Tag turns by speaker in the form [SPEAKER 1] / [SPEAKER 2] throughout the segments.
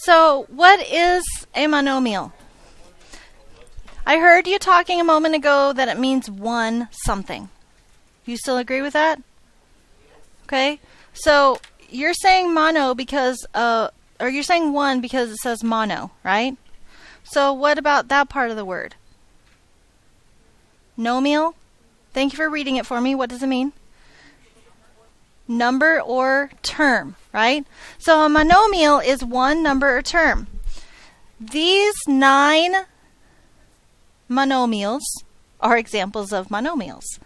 [SPEAKER 1] So, what is a monomial? I heard you talking a moment ago that it means one something. You still agree with that? Okay. So, you're saying mono because, or you're saying one because it says mono, right? So, what about that part of the word? Nomial? Thank you for reading it for me. What does it mean? Number or term, right? So a monomial is one number or term. These 9 monomials are examples of monomials.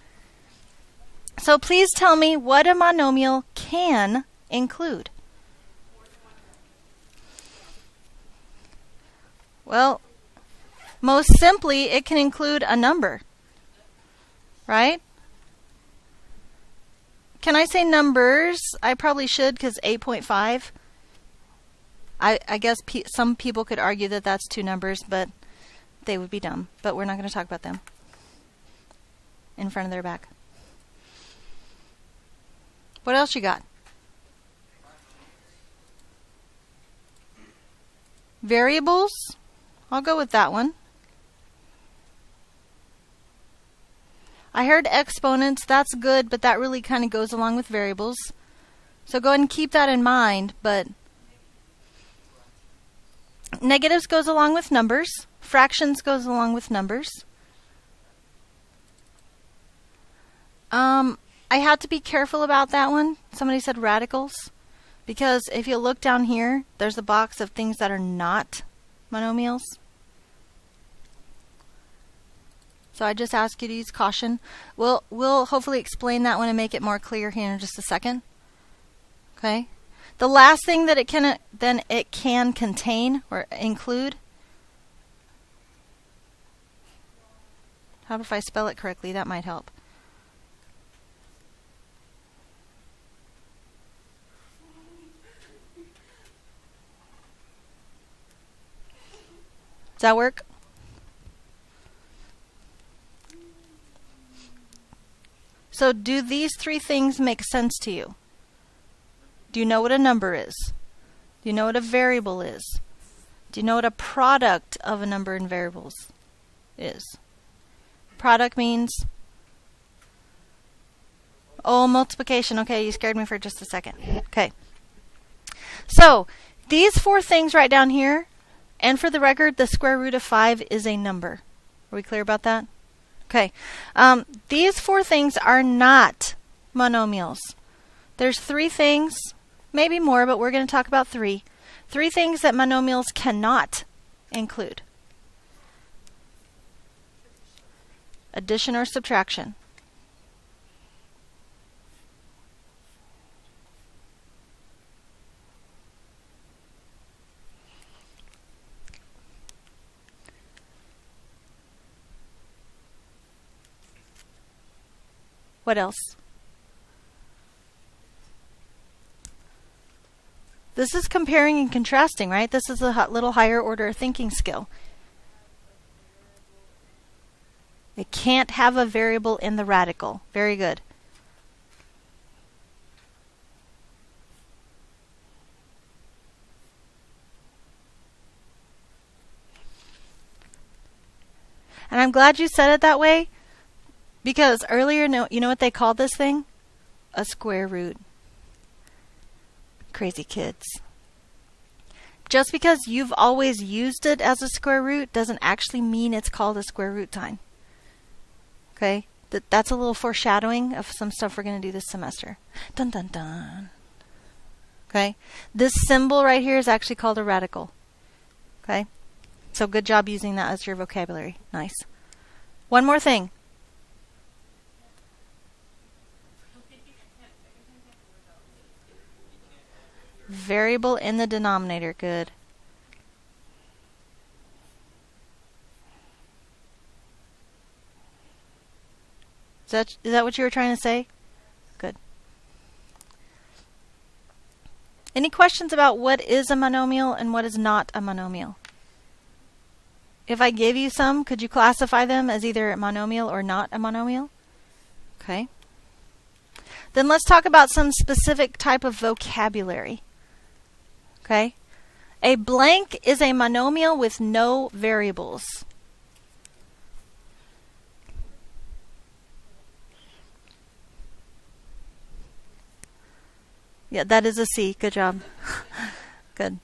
[SPEAKER 1] So please tell me what a monomial can include. Well, most simply, it can include a number, right? Can I say numbers? I probably should because 8.5. I guess some people could argue that that's 2 numbers, but they would be dumb. But we're not going to talk about them in front of their back. What else you got? Variables? I'll go with that one. I heard exponents. That's good, but that really kind of goes along with variables. So go ahead and keep that in mind, but negatives goes along with numbers. Fractions goes along with numbers. I had to be careful about that one. Somebody said radicals. Because if you look down here, there's a box of things that are not monomials. So I just ask you to use caution. We'll hopefully explain that one and make it more clear here in just a second. Okay. The last thing that it can contain or include. How if I spell it correctly? That might help. Does that work? So do these 3 things make sense to you? Do you know what a number is? Do you know what a variable is? Do you know what a product of a number and variables is? Product means, multiplication. Okay, you scared me for just a second. Okay. So these 4 things right down here, and for the record, the square root of 5 is a number. Are we clear about that? Okay. These 4 things are not monomials. There's 3 things, maybe more, but we're going to talk about 3. 3 things that monomials cannot include. Addition or subtraction. What else? This is comparing and contrasting, right? This is a little higher order thinking skill. It can't have a variable in the radical. Very good. And I'm glad you said it that way, because earlier, you know what they called this thing? A square root. Crazy kids. Just because you've always used it as a square root doesn't actually mean it's called a square root sign. Okay? That's a little foreshadowing of some stuff we're going to do this semester. Dun dun dun. Okay? This symbol right here is actually called a radical. Okay? So good job using that as your vocabulary. Nice. One more thing. Variable in the denominator. Good. Is that what you were trying to say? Good. Any questions about what is a monomial and what is not a monomial? If I gave you some, could you classify them as either a monomial or not a monomial? Okay. Then let's talk about some specific type of vocabulary. Okay? A blank is a monomial with no variables. Yeah, that is a C. Good job. Good.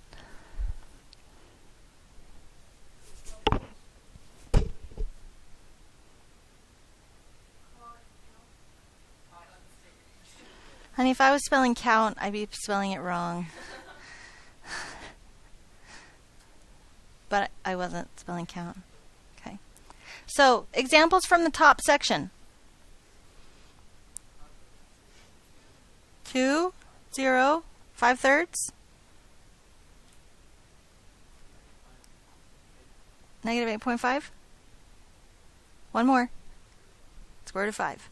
[SPEAKER 1] Honey, if I was spelling count, I'd be spelling it wrong. But I wasn't spelling count. Okay. So, examples from the top section. 2, 0, 5/3. Negative 8.5. One more. Square root of 5.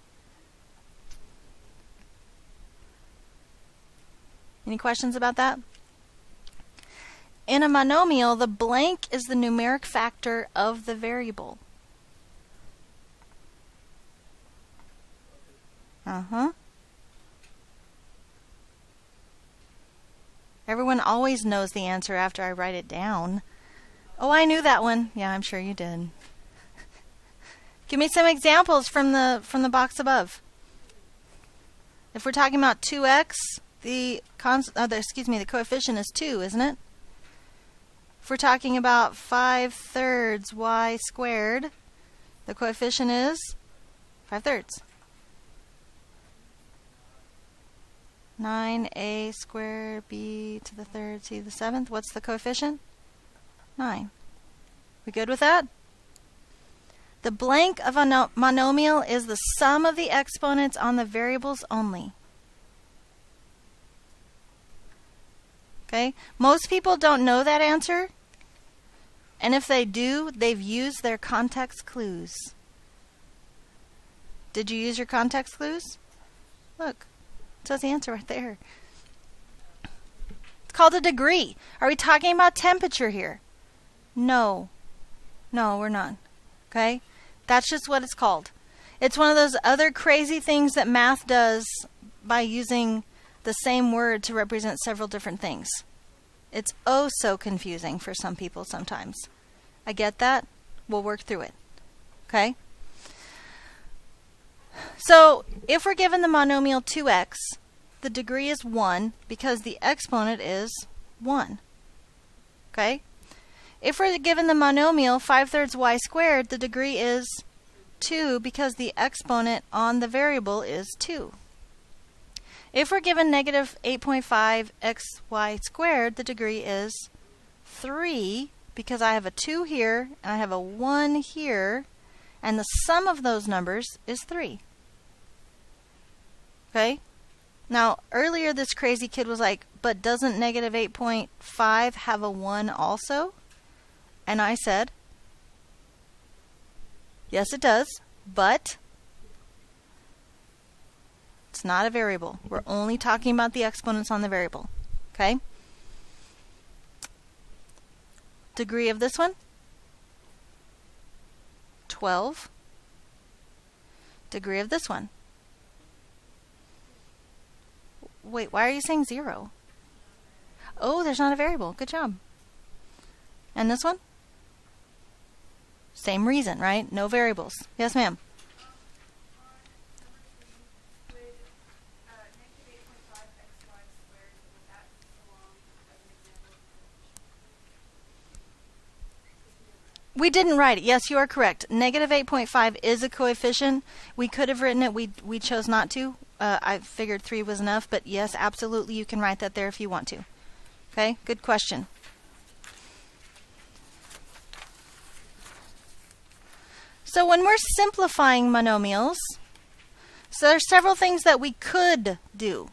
[SPEAKER 1] Any questions about that? In a monomial, the blank is the numeric factor of the variable. Everyone always knows the answer after I write it down. Oh, I knew that one. Yeah, I'm sure you did. Give me some examples from the box above. If we're talking about 2x, the coefficient is 2, isn't it? If we're talking about 5/3 y squared, the coefficient is 5/3. 9a squared b to the third c to the seventh. What's the coefficient? 9. We good with that? The blank of a monomial is the sum of the exponents on the variables only. Okay? Most people don't know that answer. And if they do, they've used their context clues. Did you use your context clues? Look, it says the answer right there. It's called a degree. Are we talking about temperature here? No. No, we're not. Okay? That's just what it's called. It's one of those other crazy things that math does by using the same word to represent several different things. It's oh so confusing for some people sometimes. I get that. We'll work through it. Okay? So, if we're given the monomial 2x, the degree is 1 because the exponent is 1. Okay? If we're given the monomial 5/3 y squared, the degree is 2 because the exponent on the variable is 2. If we're given negative 8.5 xy squared, the degree is 3 because I have a 2 here and I have a 1 here, and the sum of those numbers is 3. Okay? Now, earlier this crazy kid was like, but doesn't negative 8.5 have a 1 also? And I said, yes it does, but it's not a variable. We're only talking about the exponents on the variable. Okay? Degree of this one? 12. Degree of this one? Wait, why are you saying 0? Oh, there's not a variable. Good job. And this one? Same reason, right? No variables. Yes, ma'am. We didn't write it. Yes, you are correct. Negative 8.5 is a coefficient. We could have written it. We chose not to. I figured 3 was enough, but yes, absolutely, you can write that there if you want to. Okay, good question. So when we're simplifying monomials, so there's several things that we could do.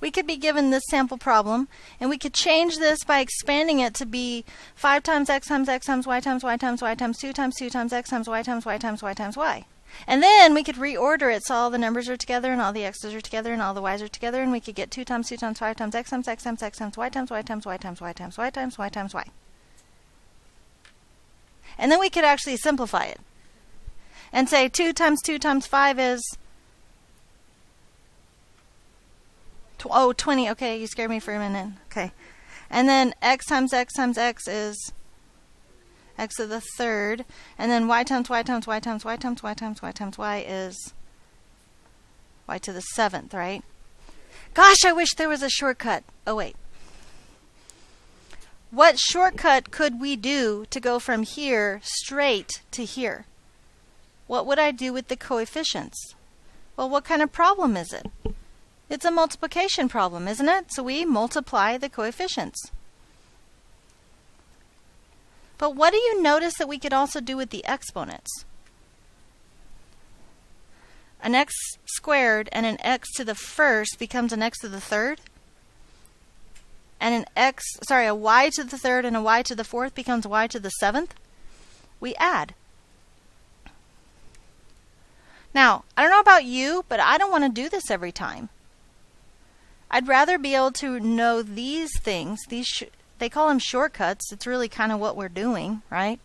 [SPEAKER 1] We could be given this sample problem, and we could change this by expanding it to be 5 times x times x times y times y times y times 2 times 2 times x times y times y times y times y. And then we could reorder it so all the numbers are together and all the x's are together and all the y's are together, and we could get 2 times 2 times 5 times x times x times x times y times y times y times y times y times y times y. And then we could actually simplify it and say 2 times 2 times 5 is 20. Okay, you scared me for a minute. Okay. And then x times x times x is x to the third. And then y times y times y times y times y times y times y is y to the seventh, right? Gosh, I wish there was a shortcut. Oh, wait. What shortcut could we do to go from here straight to here? What would I do with the coefficients? Well, what kind of problem is it? It's a multiplication problem, isn't it? So we multiply the coefficients. But what do you notice that we could also do with the exponents? An x squared and an x to the first becomes an x to the third. And a y to the third and a y to the fourth becomes y to the seventh. We add. Now, I don't know about you, but I don't want to do this every time. I'd rather be able to know these things. They call them shortcuts. It's really kind of what we're doing, right?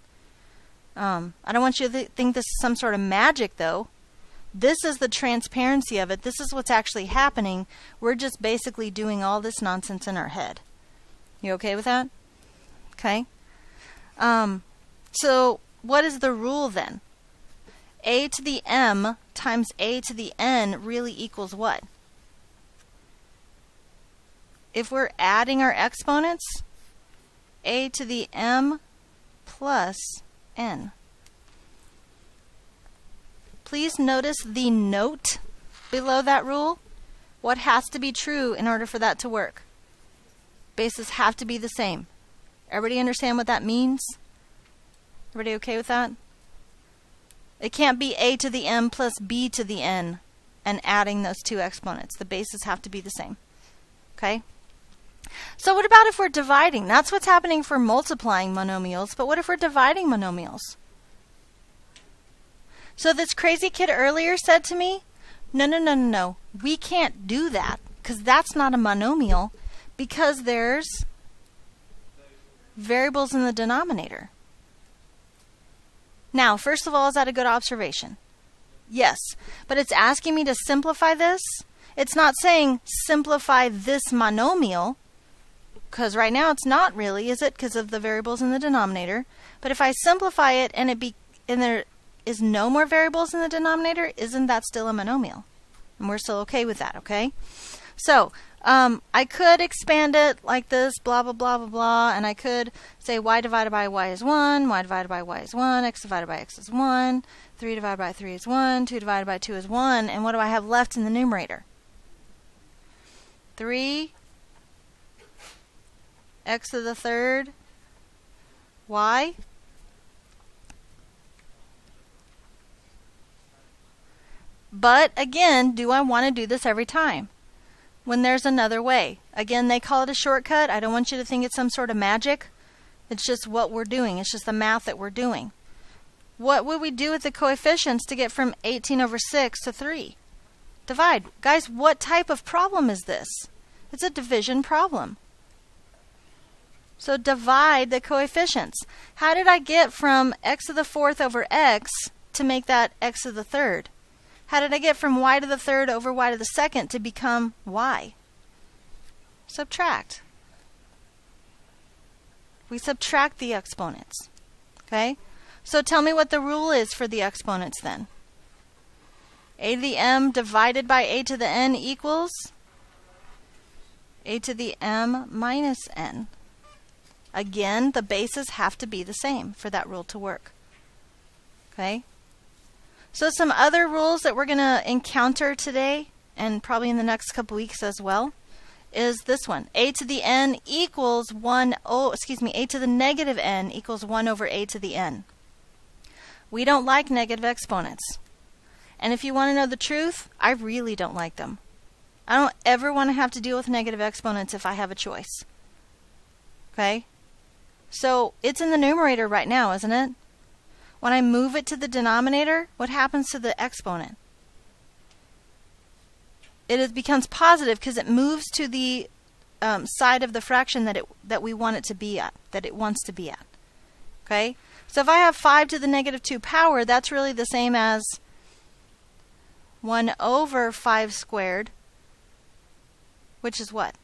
[SPEAKER 1] I don't want you to think this is some sort of magic, though. This is the transparency of it. This is what's actually happening. We're just basically doing all this nonsense in our head. You okay with that? Okay. So what is the rule then? A to the m times a to the n really equals what? If we're adding our exponents, a to the m plus n. Please notice the note below that rule. What has to be true in order for that to work? Bases have to be the same. Everybody understand what that means? Everybody okay with that? It can't be a to the m plus b to the n and adding those two exponents. The bases have to be the same. Okay? So what about if we're dividing? That's what's happening for multiplying monomials, but what if we're dividing monomials? So this crazy kid earlier said to me, no, we can't do that because that's not a monomial because there's variables in the denominator. Now, first of all, is that a good observation? Yes, but it's asking me to simplify this. It's not saying simplify this monomial because right now it's not really, is it? Because of the variables in the denominator. But if I simplify it and there is no more variables in the denominator, isn't that still a monomial? And we're still okay with that, okay? So, I could expand it like this, blah, blah, blah, blah, blah, and I could say y divided by y is 1, y divided by y is 1, x divided by x is 1, 3 divided by 3 is 1, 2 divided by 2 is 1, and what do I have left in the numerator? 3 x to the third y. But again, do I want to do this every time? When there's another way. Again, they call it a shortcut. I don't want you to think it's some sort of magic. It's just what we're doing. It's just the math that we're doing. What would we do with the coefficients to get from 18 over 6 to 3? Divide. Guys, what type of problem is this? It's a division problem. So divide the coefficients. How did I get from x to the fourth over x to make that x to the third? How did I get from y to the third over y to the second to become y? Subtract. We subtract the exponents. Okay? So tell me what the rule is for the exponents then. A to the m divided by a to the n equals a to the m minus n. Again, the bases have to be the same for that rule to work. Okay? So some other rules that we're going to encounter today, and probably in the next couple weeks as well, is this one. A to the n equals a to the negative n equals 1 over a to the n. We don't like negative exponents. And if you want to know the truth, I really don't like them. I don't ever want to have to deal with negative exponents if I have a choice. Okay? So it's in the numerator right now, isn't it? When I move it to the denominator, what happens to the exponent? It becomes positive because it moves to the side of the fraction that we want it to be at, that it wants to be at. Okay? So if I have 5 to the negative 2 power, that's really the same as 1 over 5 squared, which is what?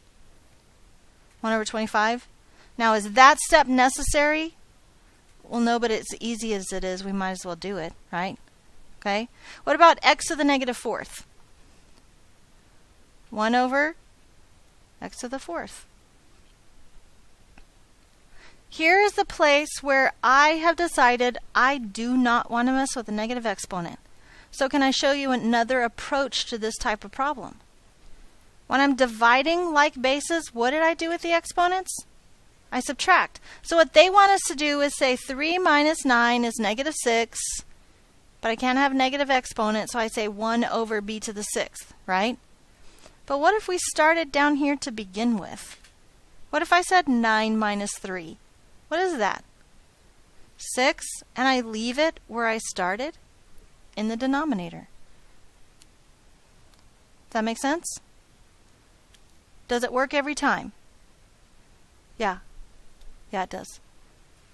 [SPEAKER 1] 1 over 25. Now, is that step necessary? Well, no, but it's easy as it is. We might as well do it, right? Okay. What about x to the negative fourth? 1 over x to the fourth. Here is the place where I have decided I do not want to mess with a negative exponent. So can I show you another approach to this type of problem? When I'm dividing like bases, what did I do with the exponents? I subtract. So what they want us to do is say 3 minus 9 is negative 6, but I can't have negative exponents, so I say 1 over b to the 6th, right? But what if we started down here to begin with? What if I said 9 minus 3? What is that? 6, and I leave it where I started in the denominator. Does that make sense? Does it work every time? Yeah. Yeah, it does.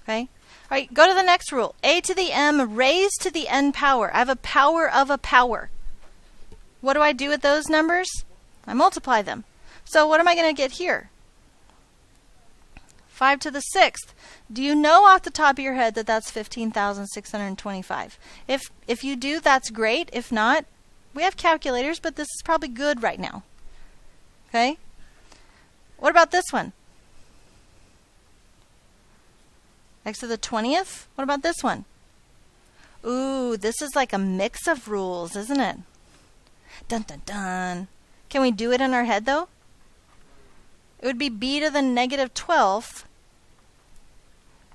[SPEAKER 1] Okay? All right, go to the next rule. A to the m raised to the n power. I have a power of a power. What do I do with those numbers? I multiply them. So what am I going to get here? 5 to the 6th. Do you know off the top of your head that that's 15,625? If you do, that's great. If not, we have calculators, but this is probably good right now. Okay? What about this one? X to the 20th? What about this one? Ooh, this is like a mix of rules, isn't it? Dun dun dun. Can we do it in our head though? It would be b to the negative 12th.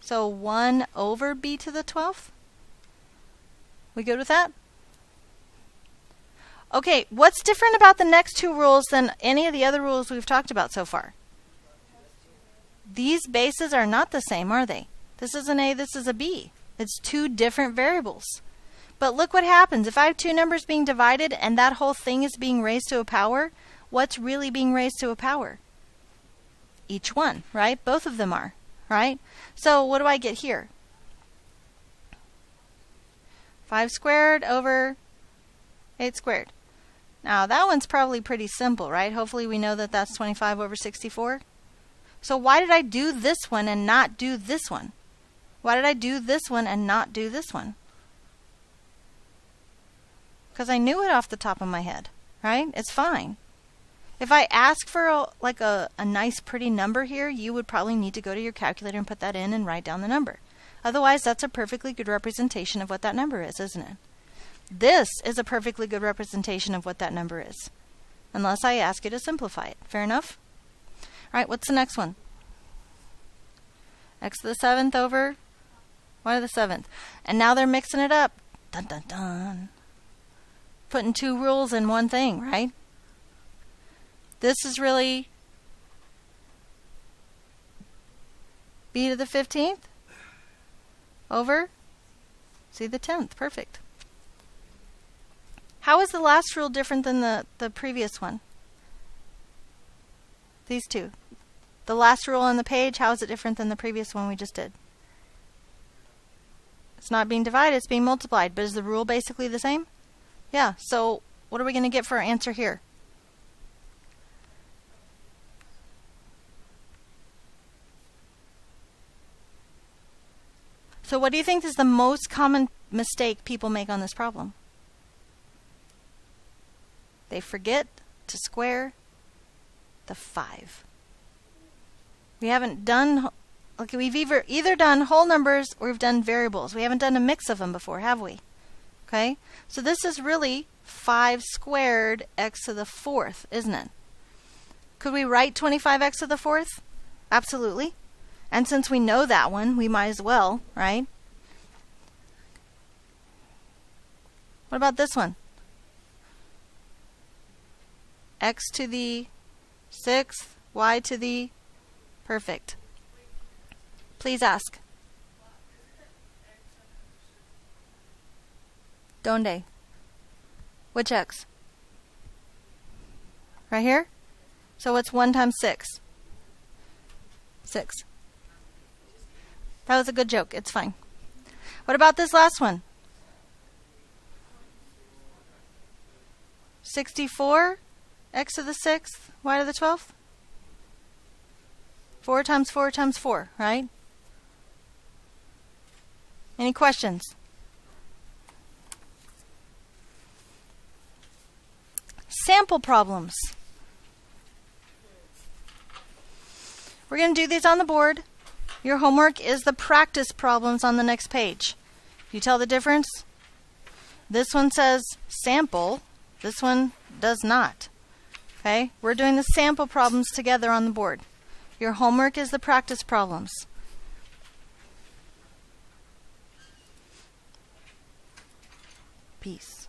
[SPEAKER 1] So 1 over b to the 12th. We good with that? Okay, what's different about the next two rules than any of the other rules we've talked about so far? These bases are not the same, are they? This is an a, this is a b. It's two different variables. But look what happens. If I have two numbers being divided and that whole thing is being raised to a power, what's really being raised to a power? Each one, right? Both of them are, right? So what do I get here? 5 squared over 8 squared. Now that one's probably pretty simple, right? Hopefully we know that that's 25 over 64. So why did I do this one and not do this one? Why did I do this one and not do this one? Because I knew it off the top of my head, right? It's fine. If I ask for a nice pretty number here, you would probably need to go to your calculator and put that in and write down the number. Otherwise, that's a perfectly good representation of what that number is, isn't it? This is a perfectly good representation of what that number is. Unless I ask you to simplify it. Fair enough? All right, what's the next one? X to the 7th over y to the 7th. And now they're mixing it up. Dun dun dun. Putting two rules in one thing, right? This is really b to the 15th over c to the 10th. Perfect. How is the last rule different than the previous one? These two. The last rule on the page, how is it different than the previous one we just did? It's not being divided, it's being multiplied. But is the rule basically the same? Yeah, so what are we going to get for our answer here? So what do you think is the most common mistake people make on this problem? They forget to square the 5. We haven't done, okay, we've either done whole numbers or we've done variables. We haven't done a mix of them before, have we? Okay, so this is really 5 squared x to the 4th, isn't it? Could we write 25x to the 4th? Absolutely. And since we know that one, we might as well, right? What about this one? X to the 6th, y to the... Perfect. Please ask. Donde? Which x? Right here? So what's 1 times 6? 6. That was a good joke. It's fine. What about this last one? 64, x to the 6th, y to the 12th? 4 times 4 times 4, right? Any questions? Sample problems. We're going to do these on the board. Your homework is the practice problems on the next page. You tell the difference? This one says sample. This one does not. Okay? We're doing the sample problems together on the board. Your homework is the practice problems. Peace.